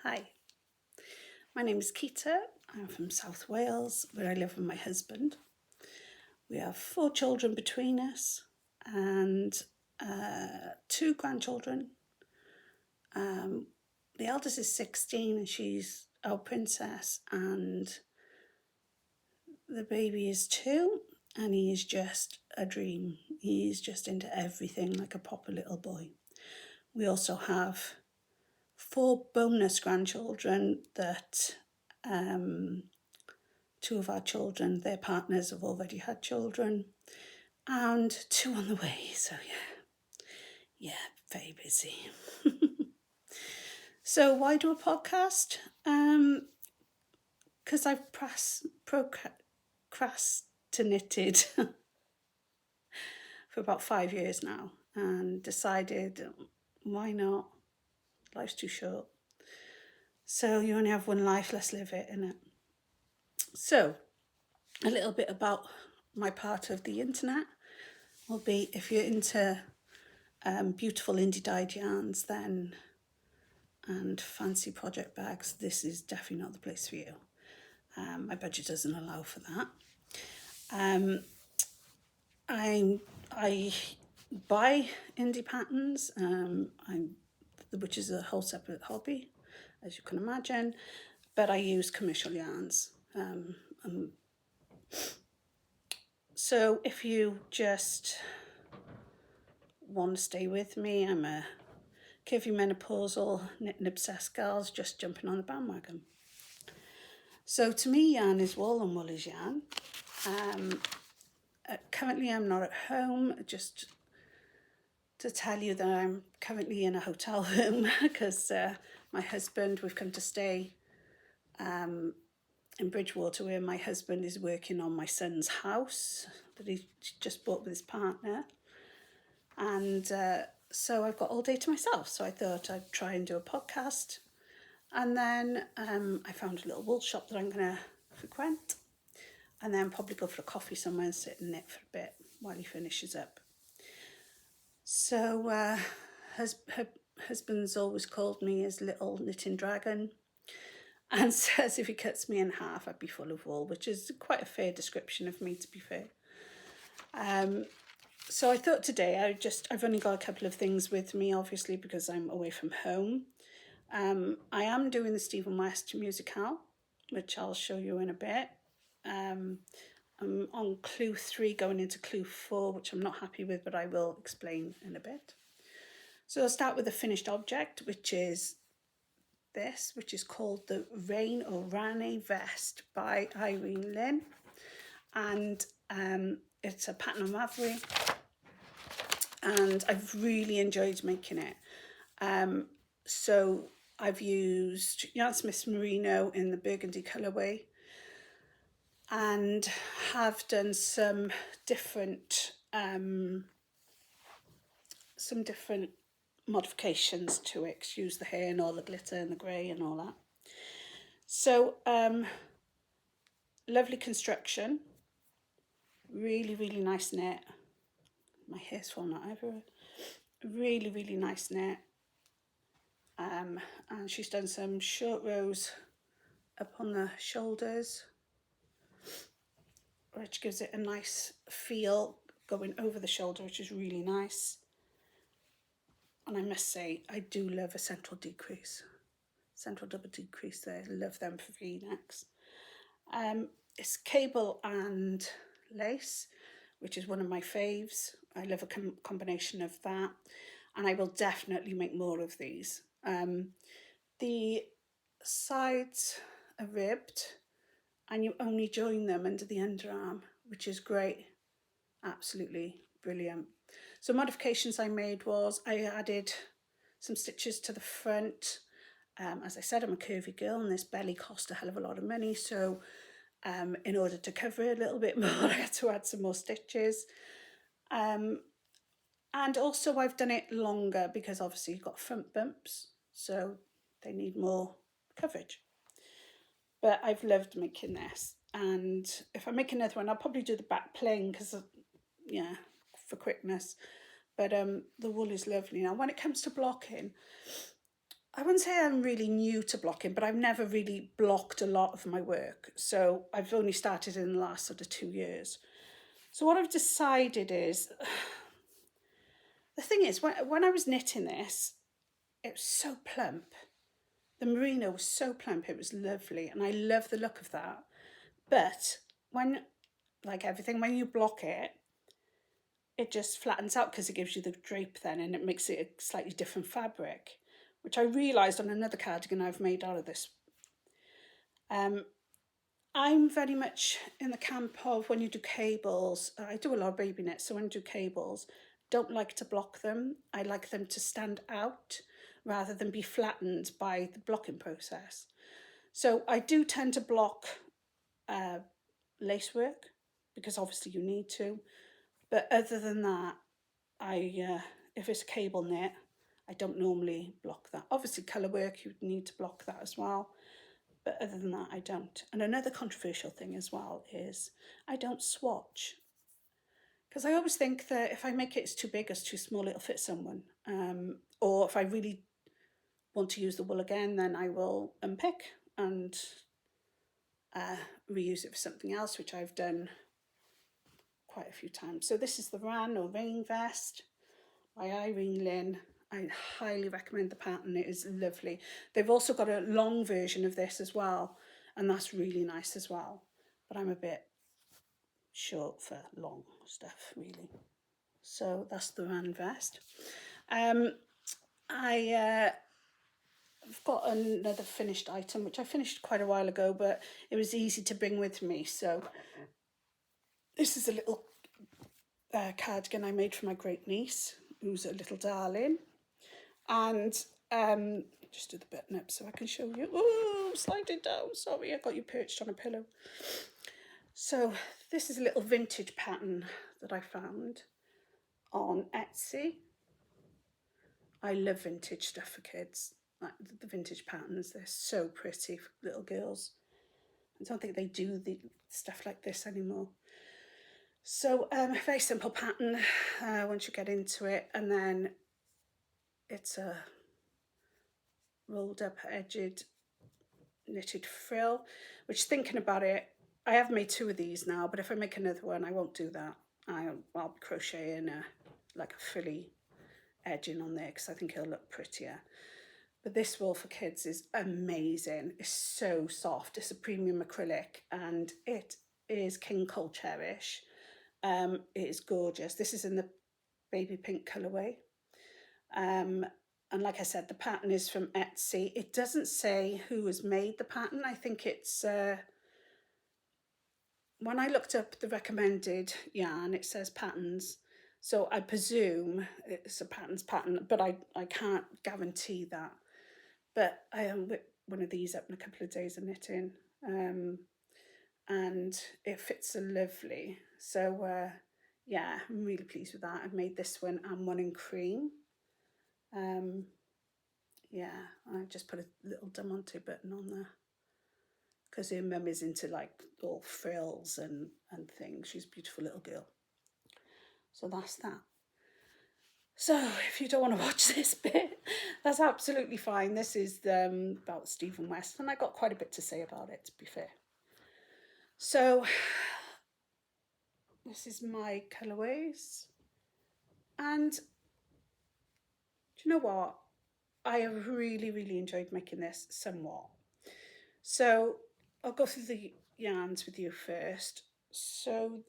Hi, my name is Keita. I'm from South Wales, where I live with my husband. We have 4 children between us and 2 grandchildren. The eldest is 16 and she's our princess, and the baby is 2 and he is just a dream. He's just into everything like a proper little boy. We also have 4 bonus grandchildren that 2 of our children, their partners have already had children, and 2 on the way. So yeah, very busy. So why do a podcast? Because I've procrastinated for about 5 years now, and decided, why not? Life's too short. So you only have one life, let's live it, innit? So a little bit about my part of the internet will be, if you're into beautiful indie dyed yarns then and fancy project bags, this is definitely not the place for you. My budget doesn't allow for that. I buy indie patterns, which is a whole separate hobby, as you can imagine, but I use commercial yarns. So if you just want to stay with me, I'm a curvy menopausal knit and obsessed girls just jumping on the bandwagon. So to me, yarn is wool and wool is yarn. Currently I'm not at home, just to tell you that I'm currently in a hotel room because my husband, we've come to stay in Bridgewater, where my husband is working on my son's house that he just bought with his partner. And so I've got all day to myself. So I thought I'd try and do a podcast. And then I found a little wool shop that I'm going to frequent. And then probably go for a coffee somewhere and sit and knit for a bit while he finishes up. So husband's always called me his little knitting dragon, and says if he cuts me in half, I'd be full of wool, which is quite a fair description of me, to be fair. So I thought today I've only got a couple of things with me, obviously, because I'm away from home. I am doing the Stephen West musicale, which I'll show you in a bit. I'm on clue 3 going into clue 4, which I'm not happy with, but I will explain in a bit. So I'll start with the finished object, which is this, which is called the Rain or Rane Vest by Irene Lynn. And it's a pattern on Ravelry, and I've really enjoyed making it. So I've used Yarn Smith's Merino in the burgundy colourway, and have done some different modifications to it. Excuse the hair and all the glitter and the grey and all that. So lovely construction, really nice knit. My hair's falling out everywhere. Really nice knit. And she's done some short rows up on the shoulders, which gives it a nice feel going over the shoulder, which is really nice. And I must say, I do love a central double decrease there. I love them for V-necks. It's cable and lace, which is one of my faves. I love a combination of that, and I will definitely make more of these. The sides are ribbed, and you only join them under the underarm, which is great. Absolutely brilliant. So modifications I made was I added some stitches to the front. As I said, I'm a curvy girl and this belly cost a hell of a lot of money, so in order to cover it a little bit more, I had to add some more stitches. And also I've done it longer because obviously you've got front bumps, so they need more coverage. But I've loved making this, and if I make another one, I'll probably do the back plain because, yeah, for quickness. But the wool is lovely. Now, when it comes to blocking, I wouldn't say I'm really new to blocking, but I've never really blocked a lot of my work. So I've only started in the last sort of 2 years. So what I've decided is, the thing is, when I was knitting this, it was so plump. The merino was so plump, it was lovely, and I love the look of that. But when, like everything, when you block it, it just flattens out because it gives you the drape then, and it makes it a slightly different fabric, which I realised on another cardigan I've made out of this. I'm very much in the camp of when you do cables, I do a lot of baby knits, so when I do cables, don't like to block them. I like them to stand out rather than be flattened by the blocking process. So I do tend to block lace work because obviously you need to. But other than that, if it's a cable knit, I don't normally block that. Obviously colour work, you need to block that as well. But other than that, I don't. And another controversial thing as well is I don't swatch. Because I always think that if I make it too big or too small, it'll fit someone. Or if I really want to use the wool again, then I will unpick and reuse it for something else, which I've done quite a few times. So this is the Ran or Rain Vest by Irene Lynn. I highly recommend the pattern, it is lovely. They've also got a long version of this as well, and that's really nice as well. But I'm a bit short for long stuff, really. So that's the Ran Vest. I've got another finished item, which I finished quite a while ago, but it was easy to bring with me. So this is a little cardigan I made for my great niece, who's a little darling. And just do the button up so I can show you. Oh, slide it down. Sorry, I got you perched on a pillow. So this is a little vintage pattern that I found on Etsy. I love vintage stuff for kids. Like the vintage patterns, they're so pretty for little girls. I don't think they do the stuff like this anymore. So very simple pattern once you get into it, and then it's a rolled up edged knitted frill, which, thinking about it, I have made 2 of these now, but if I make another one I won't do that. I'll be crocheting like a frilly edging on there because I think it'll look prettier. But this wool for kids is amazing. It's so soft. It's a premium acrylic and it is King Cole Cherish. It is gorgeous. This is in the baby pink colourway. And like I said, the pattern is from Etsy. It doesn't say who has made the pattern. I think it's, when I looked up the recommended yarn, it says patterns. So I presume it's a patterns pattern, but I can't guarantee that. But I am whip one of these up in a couple of days of knitting. And it fits so lovely. So yeah, I'm really pleased with that. I've made this one and one in cream. Yeah, I just put a little diamante button on there because her mum is into like all frills and things. She's a beautiful little girl. So that's that. So if you don't want to watch this bit, that's absolutely fine. This is about Stephen West, and I got quite a bit to say about it, to be fair. So this is my colourways, and do you know what? I have really enjoyed making this somewhat. So I'll go through the yarns with you first. So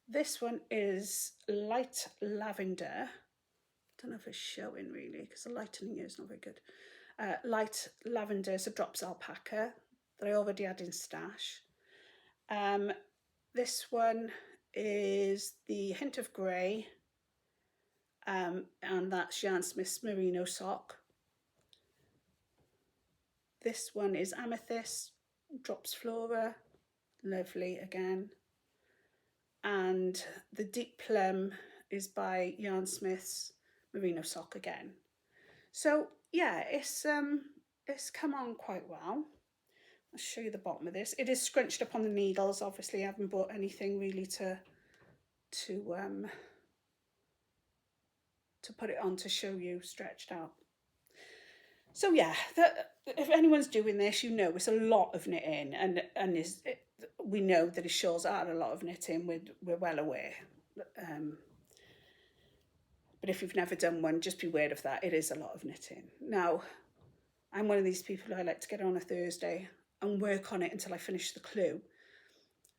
this one is light lavender. I don't know if it's showing really because the lightening here is not very good. Light lavender is a drops alpaca that I already had in stash. This one is the hint of grey, and that's Yarn Smith's merino sock. This one is amethyst, drops flora, lovely again. And the deep plum is by Yarn Smith's merino sock again. So yeah, it's come on quite well. I'll show you the bottom of this. It is scrunched up on the needles. Obviously I haven't bought anything really to put it on to show you stretched out. So yeah, if anyone's doing this, you know it's a lot of knitting, and we know that his shawls are a lot of knitting. We're well aware. Um, but if you've never done one, just beware of that. It is a lot of knitting. Now, I'm one of these people who I like to get on a Thursday and work on it until I finish the clue.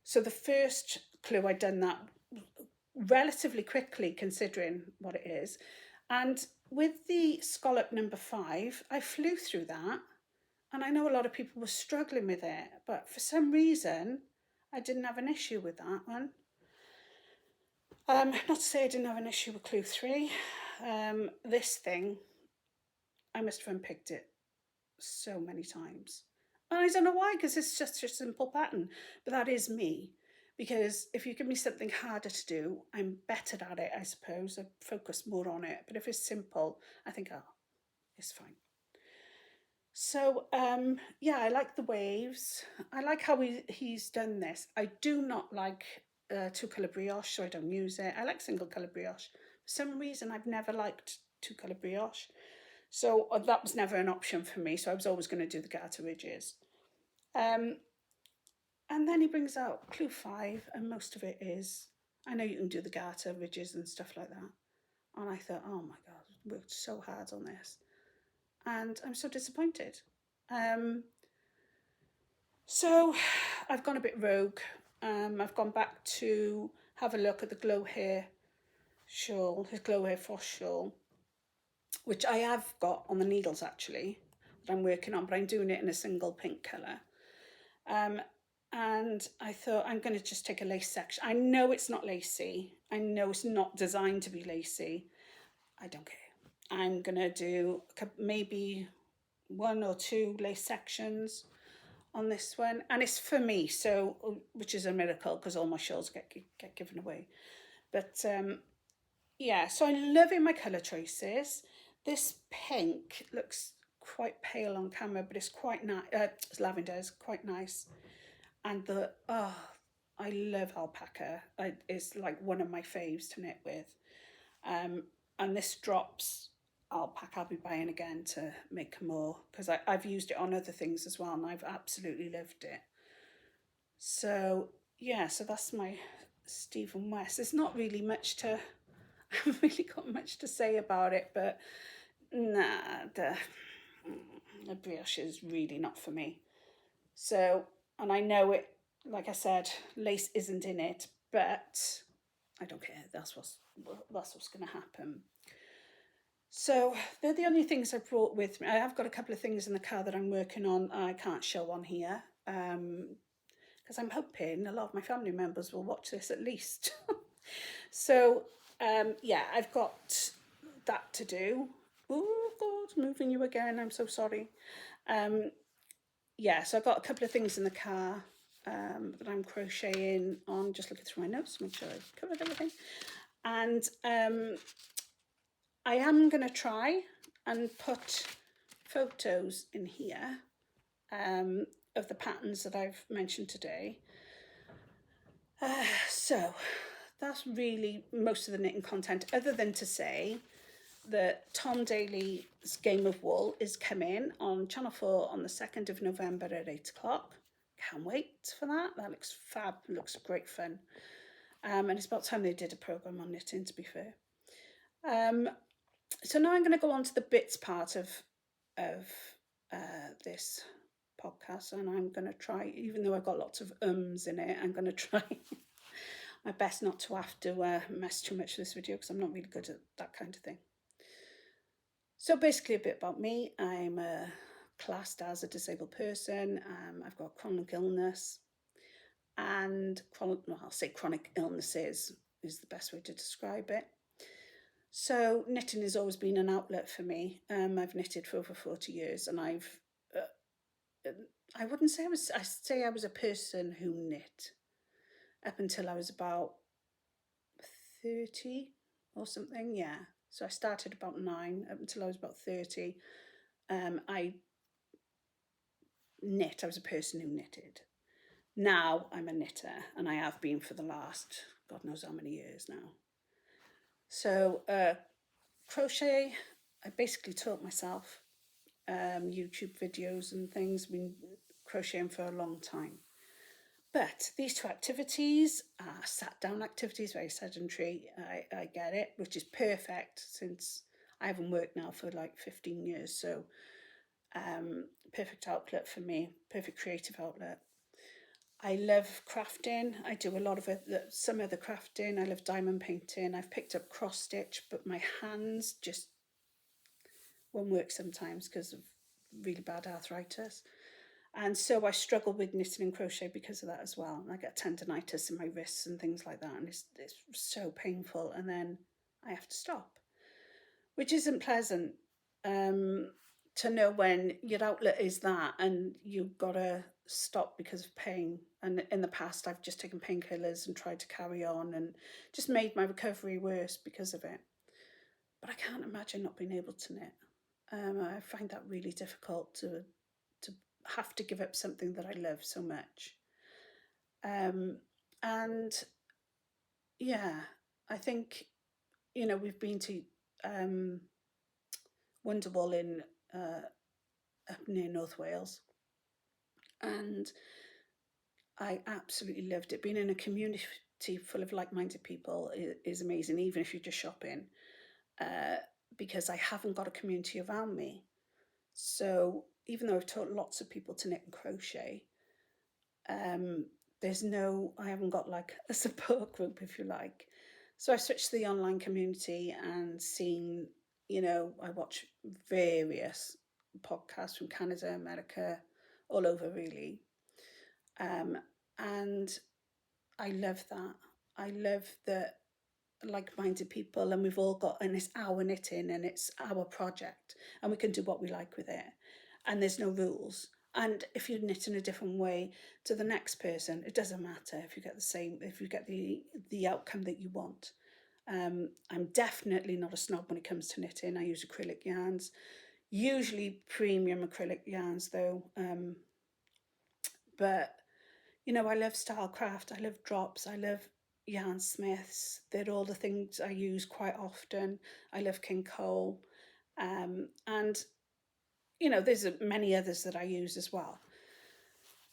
So the first clue I'd done that relatively quickly, considering what it is, and with the scallop number 5, I flew through that. And I know a lot of people were struggling with it, but for some reason, I didn't have an issue with that one. Not to say I didn't have an issue with clue 3. This thing, I must have unpicked it so many times. And I don't know why, because it's just a simple pattern. But that is me. Because if you give me something harder to do, I'm better at it, I suppose. I focus more on it. But if it's simple, I think, oh, it's fine. So yeah, I like the waves. I like how he's done this. I do not like two colour brioche, so I don't use it. I like single colour brioche. For some reason, I've never liked two colour brioche, so that was never an option for me. So I was always going to do the garter ridges. And then he brings out clue 5, and most of it is, I know you can do the garter ridges and stuff like that. And I thought, oh my God, I worked so hard on this, and I'm so disappointed. So I've gone a bit rogue. I've gone back to have a look at the glow hair shawl, his glow hair frost shawl, which I have got on the needles actually, that I'm working on, but I'm doing it in a single pink colour. And I thought I'm going to just take a lace section. I know it's not lacy. I know it's not designed to be lacy. I don't care. I'm going to do maybe 1 or 2 lace sections on this one, and it's for me, so which is a miracle because all my shawls get given away. But yeah, so I'm loving my colour choices. This pink looks quite pale on camera, but it's quite nice. It's lavender, is quite nice. And I love alpaca. It's like one of my faves to knit with. And this drops alpaca I'll be buying again to make more, because I've used it on other things as well, and I've absolutely loved it. So yeah, so that's my Stephen West. There's not really much to, I haven't really got much to say about it, but nah, the brioche is really not for me. So, and I know it, like I said, lace isn't in it, but I don't care. That's what's going to happen. So they're the only things I've brought with me. I have got a couple of things in the car that I'm working on. I can't show on here because I'm hoping a lot of my family members will watch this at least. So yeah, I've got that to do. Oh God, moving you again. I'm so sorry. Yeah, so I've got a couple of things in the car that I'm crocheting on. Just looking through my notes to make sure I've covered everything. And I am going to try and put photos in here of the patterns that I've mentioned today. So that's really most of the knitting content, other than to say that Tom Daly's Game of Wool is coming on Channel 4 on the 2nd of November at 8 o'clock. Can't wait for that. That looks fab, looks great fun. And it's about time they did a programme on knitting, to be fair. So now I'm going to go on to the bits part of this podcast, and I'm going to try, even though I've got lots of ums in it, I'm going to try my best not to have to mess too much with this video, because I'm not really good at that kind of thing. So basically a bit about me. I'm classed as a disabled person. I've got chronic illness, and I'll say chronic illnesses is the best way to describe it. So knitting has always been an outlet for me. I've knitted for over 40 years, and I wouldn't say I was a person who knit up until I was about 30 or something. Yeah. So I started about 9 up until I was about 30. I was a person who knitted. Now I'm a knitter, and I have been for the last God knows how many years now. So crochet, I basically taught myself. YouTube videos and things. I've been crocheting for a long time. But these two activities are sat down activities, very sedentary. I get it, which is perfect since I haven't worked now for like 15 years. So perfect outlet for me, perfect creative outlet. I love crafting. I do a lot of it, some of the crafting. I love diamond painting. I've picked up cross stitch, but my hands just won't work sometimes because of really bad arthritis. And so I struggle with knitting and crochet because of that as well. And I get tendonitis in my wrists and things like that. And it's so painful. And then I have to stop, which isn't pleasant. To know when your outlet is that and you've got to stop because of pain. And in the past, I've just taken painkillers and tried to carry on and just made my recovery worse because of it. But I can't imagine not being able to knit. I find that really difficult to have to give up something that I love so much. And yeah, I think, you know, we've been to Wonderwall in up near North Wales, and I absolutely loved it. Being in a community full of like-minded people is amazing, even if you're just shopping, because I haven't got a community around me. So even though I've taught lots of people to knit and crochet, I haven't got like a support group, if you like. So I switched to the online community and seen, you know, I watch various podcasts from Canada, America, all over really. And I love that. I love that like-minded people, and we've all got, and it's our knitting and it's our project and we can do what we like with it, and there's no rules. And if you knit in a different way to the next person, it doesn't matter if you get the same, if you get the outcome that you want. I'm definitely not a snob when it comes to knitting. I use acrylic yarns, usually premium acrylic yarns though. But you know, I love Stylecraft, I love Drops, I love Yarn Smiths. They're all the things I use quite often. I love King Cole. And, you know, there's many others that I use as well.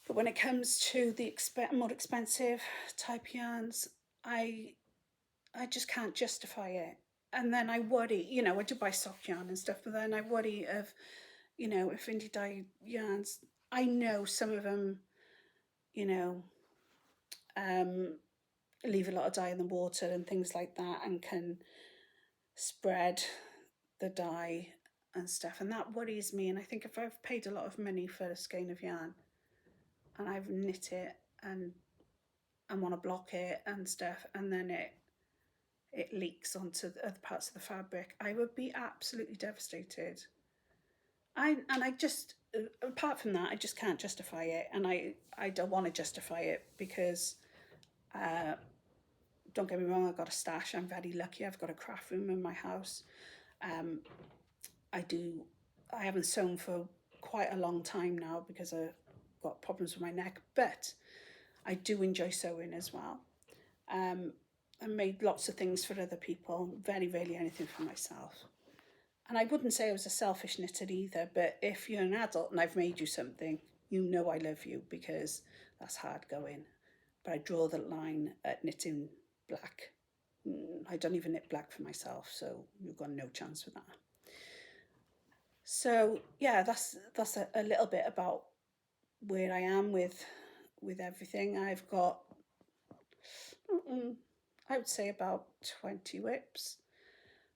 But when it comes to the more expensive type yarns, I just can't justify it. And then I worry, you know, I do buy soft yarn and stuff, but then I worry of, you know, if indie dye yarns, I know some of them, you know, leave a lot of dye in the water and things like that, and can spread the dye and stuff, and that worries me. And I think if I've paid a lot of money for a skein of yarn and I've knit it and want to block it and stuff, and then it leaks onto the other parts of the fabric, I would be absolutely devastated. I just, apart from that, I just can't justify it, and I don't want to justify it because don't get me wrong, I've got a stash. I'm very lucky. I've got a craft room in my house. I haven't sewn for quite a long time now because I've got problems with my neck, but I do enjoy sewing as well. I made lots of things for other people, very rarely anything for myself. And I wouldn't say I was a selfish knitter either, but if you're an adult and I've made you something, you know I love you, because that's hard going. But I draw the line at knitting black. I don't even knit black for myself, so you've got no chance with that. So yeah, that's a little bit about where I am with everything. I've got, I would say about 20 whips,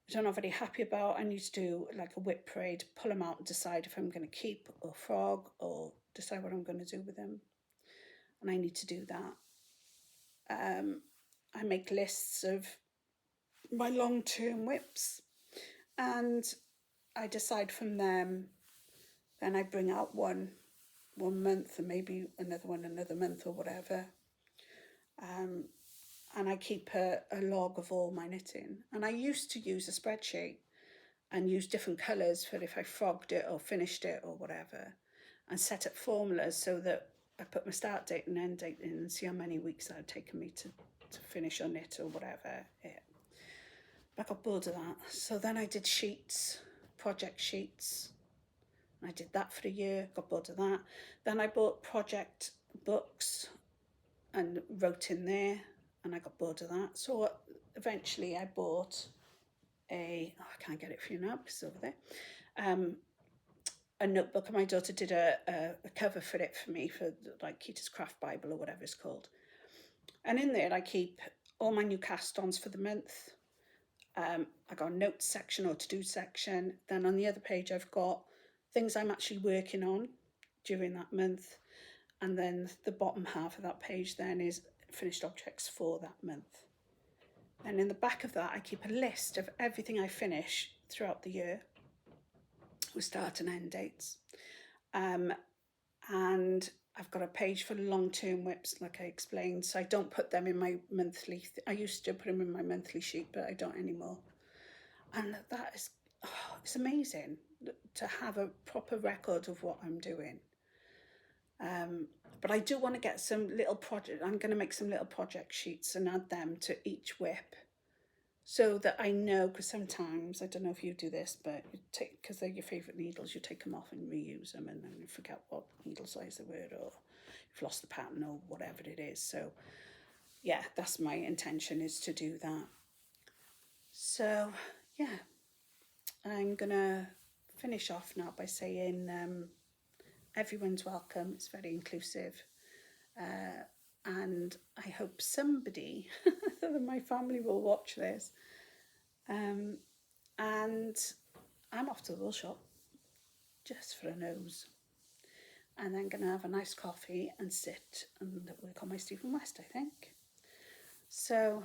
which I'm not very happy about. I need to do like a whip parade, pull them out and decide if I'm going to keep or frog, or decide what I'm going to do with them. And I need to do that. I make lists of my long-term whips, and I decide from them. Then I bring out one month, and maybe another one another month or whatever. And I keep a log of all my knitting. And I used to use a spreadsheet and use different colours for if I frogged it or finished it or whatever, and set up formulas so that I put my start date and end date in and see how many weeks that had taken me to finish or knit or whatever. Yeah. But I got bored of that. So then I did sheets, project sheets. And I did that for a year, got bored of that. Then I bought project books and wrote in there, and I got bored of that. So eventually I bought I can't get it for you now because it's over there, a notebook, and my daughter did a cover for it for me, for like Keita's Craft Bible or whatever it's called. And in there I keep all my new cast-ons for the month. I got a notes section or to-do section. Then on the other page I've got things I'm actually working on during that month. And then the bottom half of that page then is finished objects for that month. And in the back of that I keep a list of everything I finish throughout the year with start and end dates. And I've got a page for long-term whips, like I explained, so I don't put them in my monthly. I used to put them in my monthly sheet, but I don't anymore. And that is, it's amazing to have a proper record of what I'm doing. But I do want to get some little project. I'm going to make some little project sheets and add them to each whip, so that I know, because sometimes, I don't know if you do this, but you take, because they're your favourite needles, you take them off and reuse them, and then you forget what needle size they were, or you've lost the pattern or whatever it is. So yeah, that's my intention, is to do that. So yeah, I'm gonna finish off now by saying everyone's welcome. It's very inclusive, and I hope somebody in my family will watch this. And I'm off to the wool shop just for a nose, and then gonna have a nice coffee and sit and work on my Stephen West, I think. So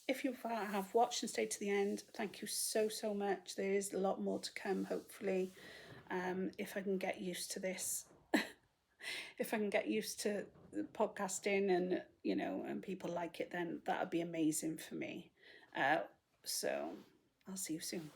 if you have watched and stayed to the end, thank you so much. There is a lot more to come, hopefully, if I can get used to this. If I can get used to podcasting, and and people like it, then that would be amazing for me. So I'll see you soon.